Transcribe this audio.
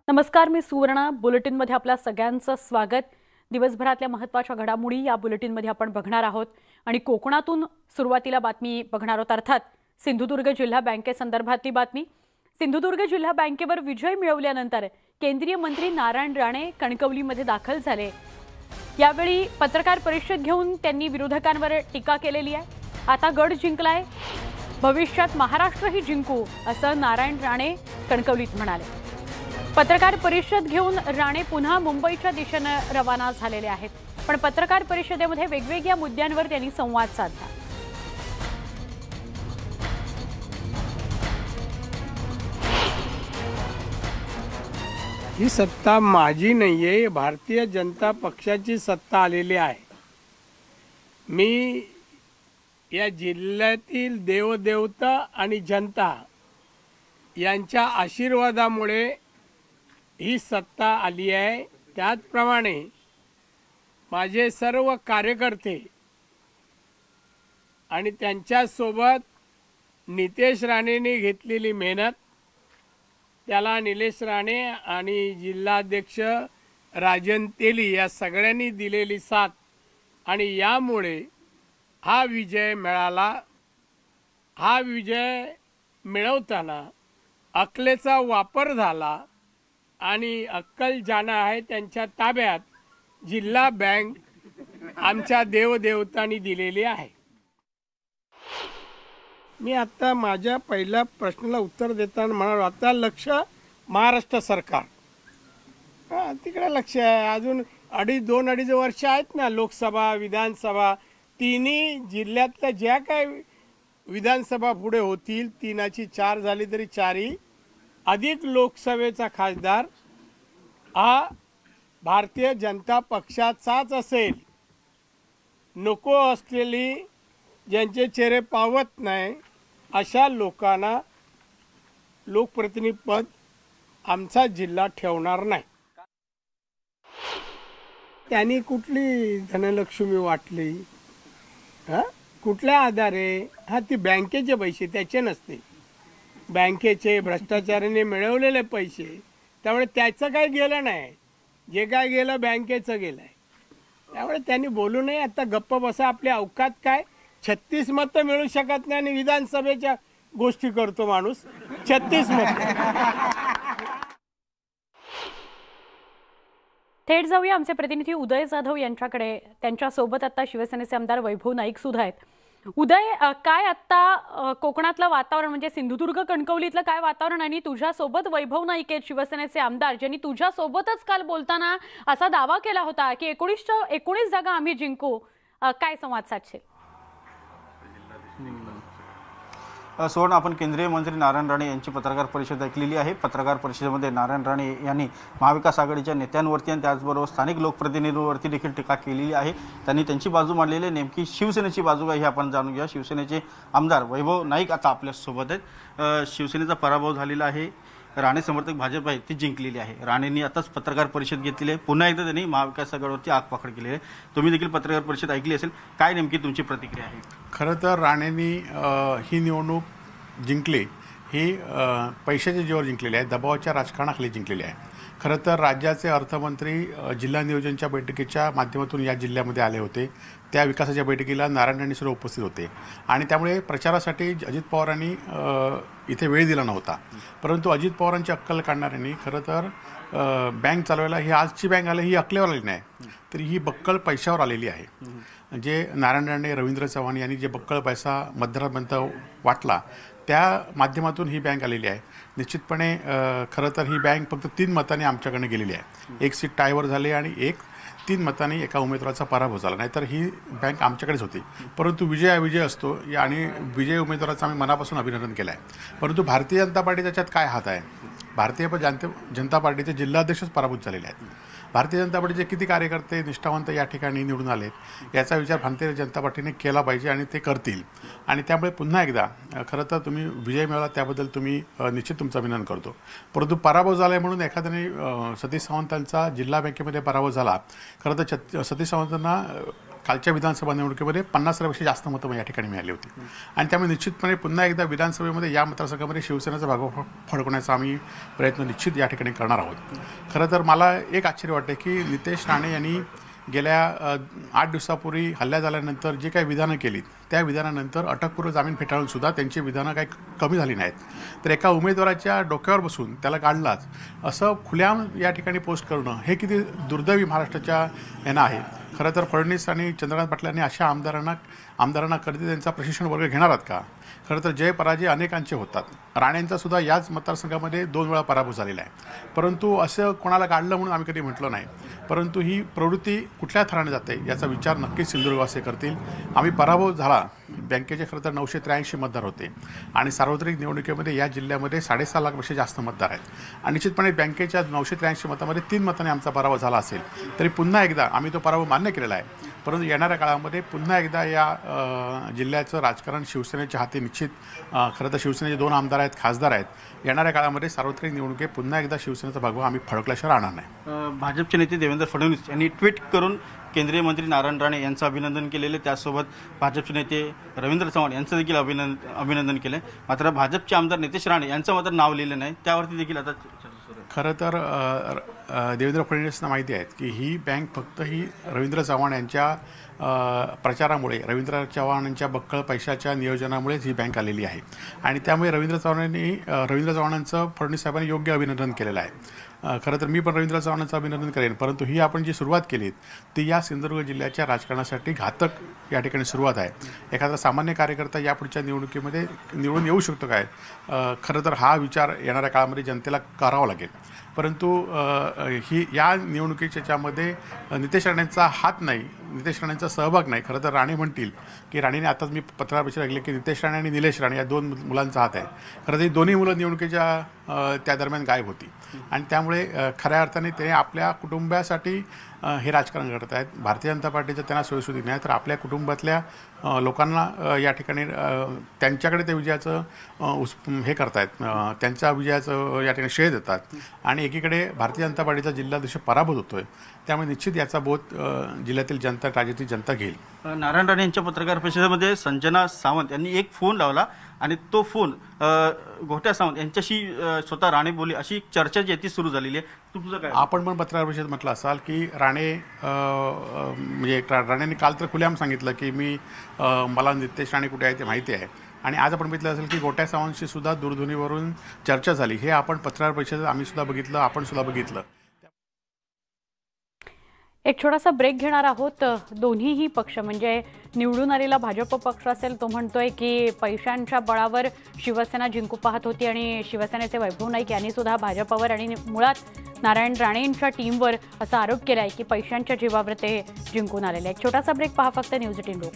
नमस्कार, मी सुवर्णा. बुलेटिनमध्ये आपल्या सगळ्यांचं स्वागत. दिवसभरातल्या महत्त्वाच्या घडामोडी या बुलेटिनमध्ये आपण बघणार आहोत आणि कोकणातून सुरुवातीला बातमी बघणार आहोत. अर्थात सिंधुदुर्ग जिल्हा बँकेसंदर्भातली बातमी. सिंधुदुर्ग जिल्हा बँकेवर विजय मिळवल्यानंतर केंद्रीय मंत्री नारायण राणे कणकवलीमध्ये दाखल झाले. यावेळी पत्रकार परिषद घेऊन त्यांनी विरोधकांवर टीका केलेली आहे. आता गड जिंकलाय, भविष्यात महाराष्ट्रही जिंकू असं नारायण राणे कणकवलीत म्हणाले. पत्रकार परिषद घेऊन राणे पुन्हा मुंबईच्या दिशेने रवाना झालेले आहेत. पण पत्रकार परिषदेमध्ये वेगवेगळ्या मुद्द्यांवर त्यांनी संवाद साधला. ही सत्ता माझी नाहीये, भारतीय जनता पक्षाची सत्ता आलेली आहे. मी या जिल्ह्यातील देवदेवता आणि जनता यांच्या आशीर्वादामुळे ही सत्ता आली आहे. त्याचप्रमाणे माझे सर्व कार्यकर्ते आणि त्यांच्यासोबत नितेश राणेंनी घेतलेली मेहनत, त्याला निलेश राणे आणि जिल्हाध्यक्ष राजन तेली या सगळ्यांनी दिलेली साथ आणि यामुळे हा विजय मिळाला. हा विजय मिळवताना अकलेचा वापर झाला आणि अक्कल ज्यांना आहे त्यांच्या ताब्यात जिल्हा बँक आमच्या देवदेवतांनी दिलेली आहे. मी आता माझ्या पहिल्या प्रश्नाला उत्तर देताना म्हणालो, आता लक्ष महाराष्ट्र सरकार, तिकडे लक्ष आहे. अजून दोन अडीच वर्ष आहेत ना, लोकसभा विधानसभा तिन्ही जिल्ह्यातल्या ज्या काय विधानसभा पुढे होतील, 3ची 4 झाली तरी 4ही अधिक लोकसभेचा खासदार हा भारतीय जनता पक्षाचाच असेल. नको असलेली, ज्यांचे चेहरे पावत नाही अशा लोकांना लोकप्रतिनिधी पद आमचा जिल्हा ठेवणार नाही. त्यांनी कुठली धनलक्ष्मी वाटली, कुठल्या आधारे? ती बँकेचे पैसे त्याचे नसते, बँकेचे भ्रष्टाचाराने मिळवलेले पैसे. त्यामुळे त्याचं काही गेलं नाही, जे काय गेलं बँकेचं गेलं आहे. त्यामुळे त्यांनी बोलू नये. आता गप्प बसा. आपले अवकात काय, 36 मतं मिळू शकत नाही आणि विधानसभेच्या गोष्टी करतो माणूस. 36 मतं. थेट जाऊया आमचे प्रतिनिधी उदय जाधव यांच्याकडे. त्यांच्यासोबत आता शिवसेनेचे आमदार वैभव नाईक सुद्धा आहेत. उदय, काय आता कोकणातलं वातावरण, म्हणजे सिंधुदुर्ग कणकवलीतलं काय वातावरण? आणि तुझ्यासोबत वैभव नाईक आहेत, शिवसेनेचे आमदार, ज्यांनी तुझ्यासोबतच काल बोलताना असा दावा केला होता की 19 जागा आम्ही जिंकू. काय संवाद साधशील? सोन, आपण केंद्रीय मंत्री नारायण राणे यांची पत्रकार परिषद ऐकलेली आहे. पत्रकार परिषदेमध्ये नारायण राणे यांनी महाविकास आघाडीच्या नेत्यांवरती आणि त्याचबरोबर स्थानिक लोकप्रतिनिधींवरती देखील टीका केलेली आहे. त्यांनी त्यांची बाजू मांडलेली आहे. नेमकी शिवसेनेची बाजू काय हे आपण जाणून घ्या. शिवसेनेचे आमदार वैभव नाईक आता आपल्यासोबत आहेत. शिवसेनेचा पराभव झालेला आहे. राणे समर्थक भाजप आहे ती जिंकलेली आहे. राणेंनी आताच पत्रकार परिषद घेतलेली आहे. पुन्हा एकदा त्यांनी महाविकास आघाडीवरती आगपाखड केलेली आहे. तुम्ही देखील पत्रकार परिषद ऐकली असेल. काय नेमकी तुमची प्रतिक्रिया आहे? खरं तर राणेंनी ही निवडणूक जिंकली, ही पैशाच्या जीवावर जिंकलेली आहे, दबावाच्या राजकारणाखाली जिंकलेली आहे. खरं तर राज्याचे अर्थमंत्री जिल्हा नियोजनच्या बैठकीच्या माध्यमातून या जिल्ह्यामध्ये आले होते. त्या विकासाच्या बैठकीला नारायण राणे सुद्धा उपस्थित होते आणि त्यामुळे प्रचारासाठी अजित पवारांनी इथे वेळ दिला नव्हता. परंतु अजित पवारांची अक्कल काढणाऱ्यांनी खरं तर बँक चालवायला, ही आजची बँक आली ही अकलेवर आली नाही, तर ही बक्कळ पैशावर आलेली आहे. जे नारायण राणे, रवींद्र चव्हाण यांनी जे बक्कळ पैसा मध्यरापर्यंत वाटला त्या माध्यमातून ही बँक आलेली आहे. निश्चितपणे खरं तर ही बँक फक्त 3 मतांनी आमच्याकडनं गेलेली आहे. 1 सीट टायवर झाली आणि 3 मतांनी एका उमेदवाराचा पराभव झाला. नाहीतर ही बँक आमच्याकडेच होती. परंतु विजय असतो आणि विजय उमेदवाराचं आम्ही मनापासून अभिनंदन केलं आहे. परंतु भारतीय जनता पार्टी त्याच्यात काय हात आहे? भारतीय जनता पार्टीचे जिल्हाध्यक्षच पराभूत झालेले आहेत. भारतीय जनता पार्टीचे किती कार्यकर्ते निष्ठावंत या ठिकाणी निवडून आलेत याचा विचार भारतीय जनता पार्टीने केला पाहिजे आणि ते करतील. आणि त्यामुळे पुन्हा एकदा खरं तर तुम्ही विजय मिळाला त्याबद्दल तुम्ही निश्चित तुमचं अभिनंदन करतो. परंतु पराभव झाला आहे म्हणून एखाद्याने सतीश सावंतांचा जिल्हा बँकेमध्ये पराभव झाला. खरं तर सतीश सावंतांना कालच्या विधानसभा निवडणुकीमध्ये 50,000पेक्षा जास्त मतं या ठिकाणी मिळाली होती आणि त्यामुळे निश्चितपणे पुन्हा एकदा विधानसभेमध्ये या मतदारसंघामध्ये शिवसेनेचा भाग फडकवण्याचा आम्ही प्रयत्न निश्चित या ठिकाणी करणार आहोत. खरं तर मला एक आश्चर्य वाटते की नितेश राणे यांनी गेल्या 8 दिवसापूर्वी हल्ला झाल्यानंतर जे काही विधानं केली त्या विधानानंतर अटकपूर्व जामीन फेटाळूनसुद्धा त्यांची विधानं काही कमी झाली नाहीत. तर एका उमेदवाराच्या डोक्यावर बसून त्याला काढलाच असं खुल्याम या ठिकाणी पोस्ट करणं हे किती दुर्दैवी महाराष्ट्राच्या यांना आहे. खरं तर फडणवीस आणि चंद्रकांत पाटलांनी अशा आमदारांना कधी त्यांचा प्रशिक्षण वर्ग घेणार आहेत का? खरं तर जय पराजय अनेकांचे होतात. राणेंचा सुद्धा याच मतदारसंघामध्ये 2 वेळा पराभव झालेला आहे. परंतु असं कोणाला काढलं म्हणून आम्ही कधी म्हटलं नाही. परंतु ही प्रवृत्ती कुठल्या थराने जाते याचा विचार नक्कीच सिंधुदुर्गवासी करतील. आम्ही पराभव झाला, बँकेचे खरं तर 983 मतदार होते आणि सार्वत्रिक निवडणुकीमध्ये या जिल्ह्यामध्ये 6.5 लाखपेक्षा जास्त मतदार आहेत आणि निश्चितपणे बँकेच्या 983 मतामध्ये 3 मतांनी आमचा पराभव झाला असेल तरी पुन्हा एकदा आम्ही तो पराभव मान्य केलेला आहे. परंतु येणाऱ्या काळामध्ये पुन्हा एकदा या जिल्ह्याचं राजकारण शिवसेनेच्या हाती निश्चित खरं तर शिवसेनेचे 2 आमदार आहेत, खासदार आहेत. येणाऱ्या काळामध्ये सार्वत्रिक निवडणुकीत पुन्हा एकदा शिवसेनेचा भगवा आम्ही फडकल्याशिवाय राहणार नाही. भाजपचे नेते देवेंद्र फडणवीस यांनी ट्विट करून केंद्रीय मंत्री नारायण राणे यांचं अभिनंदन केलेले, त्यासोबत भाजपचे नेते रवींद्र चव्हाण यांचं देखील अभिनंदन केलं. मात्र भाजपचे आमदार नितेश राणे यांचं मात्र नाव लिहिलं नाही. त्यावरती देखील आता खरं तर देवेंद्र फडणवीसांना माहिती आहे की ही बँक फक्त ही रवींद्र चव्हाण यांच्या प्रचारामुळे, रवींद्र चव्हाणांच्या बक्कळ पैशाच्या नियोजनामुळेच ही बँक आलेली आहे आणि त्यामुळे रवींद्र चव्हाणांचं फडणवीस साहेबांनी योग्य अभिनंदन केलेलं आहे. खरं तर मी पण रवींद्र चव्हाणांचं अभिनंदन करेन. परंतु ही आपण जी सुरुवात केली ती या सिंधुदुर्ग जिल्ह्याच्या राजकारणासाठी घातक या ठिकाणी सुरुवात आहे. एखादा सामान्य कार्यकर्ता या पुढच्या निवडणुकीमध्ये निवडून येऊ शकतो काय? खरं तर हा विचार येणाऱ्या काळामध्ये जनतेला करावा लागेल. परंतु या निवडणुकीच्या याच्यामध्ये नितेश राणेंचा हात नाही, नितेश राणेंचा सहभाग नाही. खरं तर राणे म्हणतील की राणेने आताच मी पत्रकार परिषद ऐकली की नितेश राणे आणि निलेश राणे या 2 मुलांचा हात आहे. खरं तर ही दोन्ही मुलं निवडणुकीच्या त्या दरम्यान गायब होती आणि त्यामुळे खऱ्या अर्थाने ते आपल्या कुटुंबासाठी हे राजकारण करत आहेत. भारतीय जनता पार्टीचं त्यांना सोयीसुविधा नाही तर आपल्या कुटुंबातल्या लोकांना या ठिकाणी त्यांच्याकडे ते विजयाचं हे करतायत, त्यांच्या विजयाचं या ठिकाणी श्रेय देतात आणि एकीकडे भारतीय जनता पार्टीचा जिल्हाध्यक्ष पराभूत होतोय. त्यामुळे निश्चित याचा बोध जिल्ह्यातील जनता, राज्यातील जनता घेईल. नारायण राणे यांच्या पत्रकार परिषदेमध्ये संजना सावंत यांनी एक फोन लावला आणि तो फोन घोट्या सावंत यांच्याशी स्वतः राणे बोलले अशी चर्चा जी आहे ती सुरू झालेली आहे. तुमचं काय? आपण पण पत्रकार परिषदेत म्हटलं असाल की राणे म्हणजे राणेंनी काल तर खुलेआम सांगितलं की मला नितेश राणे कुठे आहे ते माहिती आहे आणि आज आपण बघितलं असेल की गोट्या सावंतशी सुद्धा दूरध्वनीवरून चर्चा झाली. हे आपण पत्रकार परिषदेत आम्ही सुद्धा बघितलं, आपण सुद्धा बघितलं. एक छोटासा ब्रेक घेणार आहोत. दोन्हीही पक्ष म्हणजे निवडून आलेला भाजप पक्ष असेल तो म्हणतोय की पैशांच्या बळावर शिवसेना जिंकू पाहत होती आणि शिवसेनेचे वैभव नाईक यांनी सुद्धा भाजपवर आणि मुळात नारायण राणेंच्या टीमवर असा आरोप केलाय की पैशांच्या जीवावर ते जिंकून आलेले. एक छोटासा ब्रेक पहा फक्त न्यूज 18 लोक.